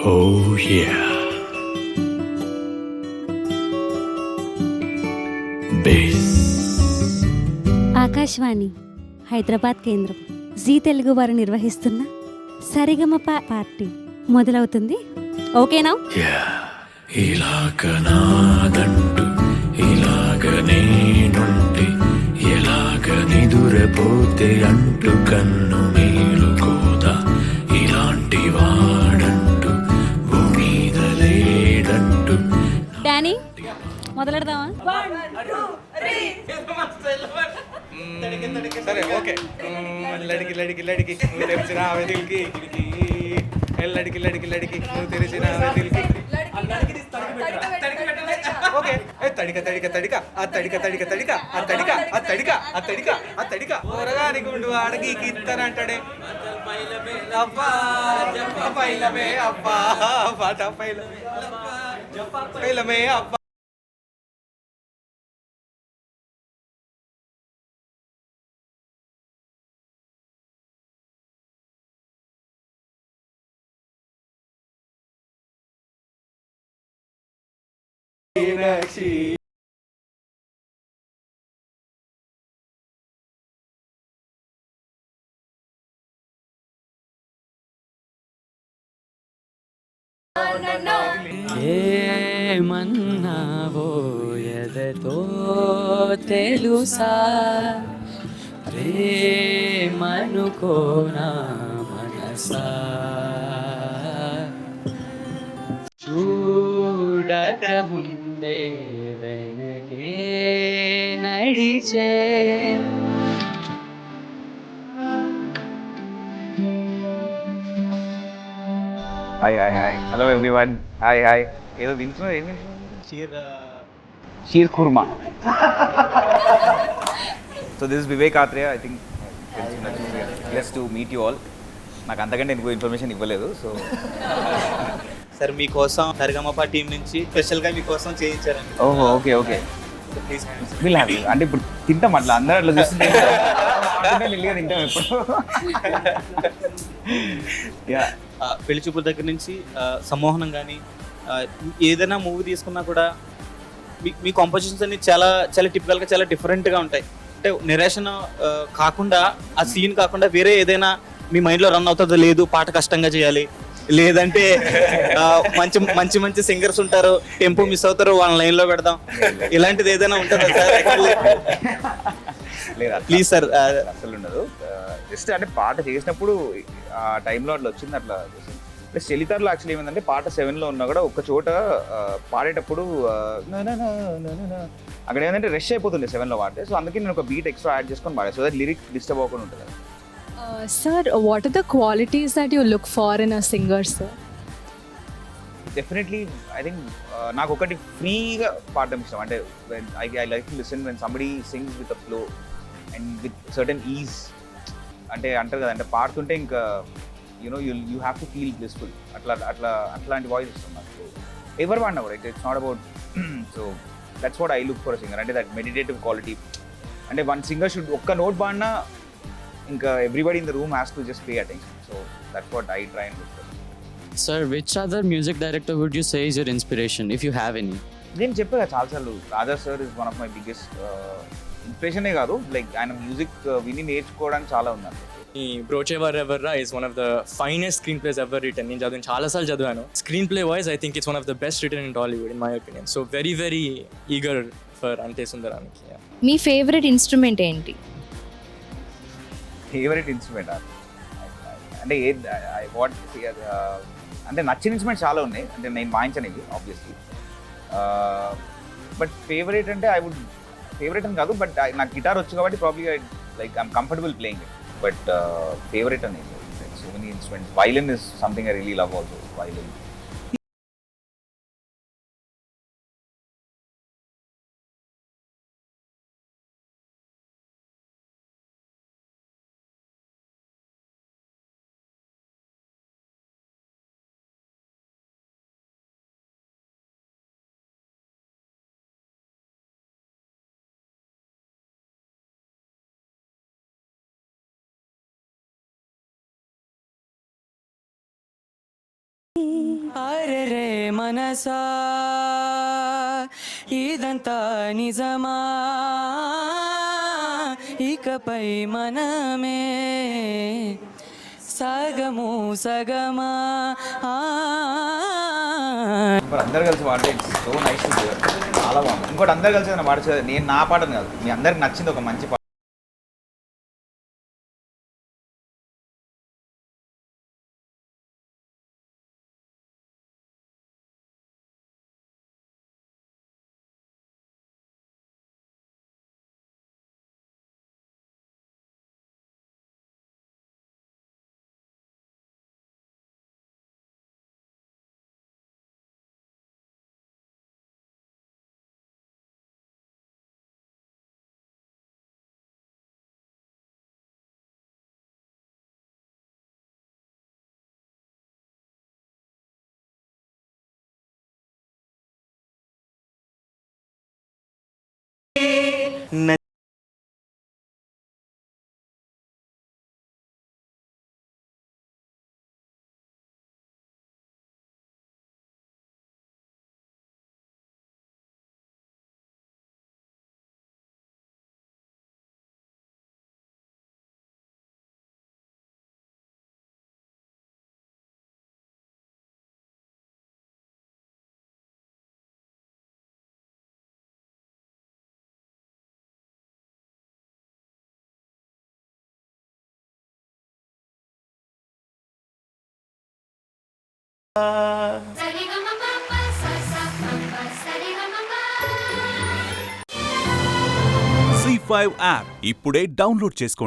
Oh yeah. Bass. Akashvani Hyderabad కేంద్రం G Telugu వారు నిర్వహిస్తున్న సరిగమప పార్టీ మొదలవుతుంది. ఓకేనా? ఇలాగ నాదంటూ ఇలాగ నేనుంటే ఎలాగ నిదురపోతే అంటూ కన్ను మేలుకోదా ఇలాంటి వాడంటూ భూమీద లేడంటూ. డానీ మొదలెడదామా? సరే ఓకే. లడికి లడికి లడికి నువ్వు తెరిచిన వెదిల్కి లడికి లడికి లడికి నువ్వు తెరిచిన వెదిల్కి ఓకే. తడిక తడిక తడిక ఆ తడిక తడిక తడిక ఆ తడిక ఆ తడిక ఆ తడిక ఆ తడిక త్వరగాని గుండు ఆడకి ఇస్తానంటాడే అబ్బా పైలమే అబ్బా పాట పైలమే అబ్బా. ఏమన్నావో ఎదతో తెలుసా ప్రేమనుకోనా మనసా చూడక ముందే వెనకే నడిచే hi hi hi hello everyone. Hi hi. ఏదో వింటున్నా ఏం sheer khurma. So this is Vivek Athreya. I think pleased to meet you all. నాకు అంతకంటే ఎక్కువ ఇన్ఫర్మేషన్ ఇవ్వలేదు. సో సార్ మీకోసం సరిగమప టీం నుంచి స్పెషల్గా మీకోసం చేయించారండి. ఓహో okay okay. Please we'll have అంటే ఇప్పుడు తింటాం అట్లా అందరూ అట్లా చూస్తుంటే లిల్లిగా తింటాం ఎప్పుడు. యా పెళ్లి చూపుల దగ్గర నుంచి సమ్మోహనం కానీ ఏదైనా మూవీ తీసుకున్నా కూడా మీ కాంపోజిషన్స్ అన్ని చాలా చాలా టిపికల్గా చాలా డిఫరెంట్గా ఉంటాయి. అంటే నిరేషన్ కాకుండా ఆ సీన్ కాకుండా వేరే ఏదైనా మీ మైండ్లో రన్ అవుతుందో లేదు పాట కష్టంగా చేయాలి లేదంటే మంచి మంచి మంచి సింగర్స్ ఉంటారు టెంపో మిస్ అవుతారు వాళ్ళ లైన్లో పెడదాం ఇలాంటిది ఏదైనా ఉంటుందా సార్? లేదా ప్లీజ్ సార్. అసలు ఉండదు. జస్ట్ అంటే పాట చేసినప్పుడు ఆ టైంలో అట్లా వచ్చింది. అట్లా ప్లస్ చలితారులో యాక్చువల్లీ ఏమైందంటే పాట 7లో ఉన్నా కూడా ఒక చోట పాడేటప్పుడు అక్కడ ఏంటంటే రష్ అయిపోతుంది 7లో పాడితే. సో అందుకే నేను ఒక బీట్ ఎక్స్ట్రా యాడ్ చేసుకొని పాడా సో దట్ లిరిక్ డిస్టర్బ్ అవ్వకుండా ఉంటుంది. Sir, what are the qualities that you look for in a singer, sir? Definitely I think నాకు ఒకటి ఫ్రీగా పాడడం ఇష్టం. అంటే I like to listen when somebody sings with a flow and with certain ease. అంటే అంటారు కదా అంటే పాడుతుంటే ఇంకా you know you have to feel blissful. అట్లాంటి వాయిస్ ఇష్టం నాకు. ఎవరు పాడినా కూడా it's not about. So that's what I look for a singer. అంటే దట్ మెడిటేటివ్ క్వాలిటీ. అంటే వన్ సింగర్ షుడ్ ఒక్క నోట్ పాడినా ఇంకా everybody in the room has to just pay attention. So that's what I try and look for. Sir, which other music director would you say is your inspiration, if you have any? నేను చెప్పా చాలాసార్లు Raja sir is one of my biggest ఇన్స్పిరేషనే కాదు like ఆయన music విని నేర్చుకోవడానికి చాలా ఉందండి. ఈ Brochevarevarura is one of the finest screenplays ever written. నేను చదివాను చాలాసార్లు చదివాను. Screenplay wise I think it's one of the best written in Tollywood in my opinion. So very very eager for Ante Sundaraniki. మీ ఫేవరెట్ ఇన్స్ట్రుమెంట్ ఏంటి? Favourite instrument అంటే what అంటే నచ్చిన instruments చాలా ఉన్నాయి. అంటే నేను వాయించనివి ఆబ్వియస్లీ. బట్ ఫేవరెట్ అంటే ఫేవరెట్ అని కాదు బట్ నాకు గిటార్ వచ్చు కాబట్టి probably like I'm comfortable playing it. But favourite అనేది so many instruments. Violin is something I really love also. Violin అరే రే మనసా ఇదంతా నిజమా ఇకపై మనమే సగము సగమా ఇప్పుడు అందరు కలిసి పాడితే it's so nice to hear. చాలా బాగుంది. ఇంకోటి అందరు కలిసి ఏదైనా పాడచ్చు. నేను నా పాటను కాదు, మీ అందరికి నచ్చింది ఒక మంచి పాట. C5 యాప్ ఇప్పుడే డౌన్లోడ్ చేసుకోండి.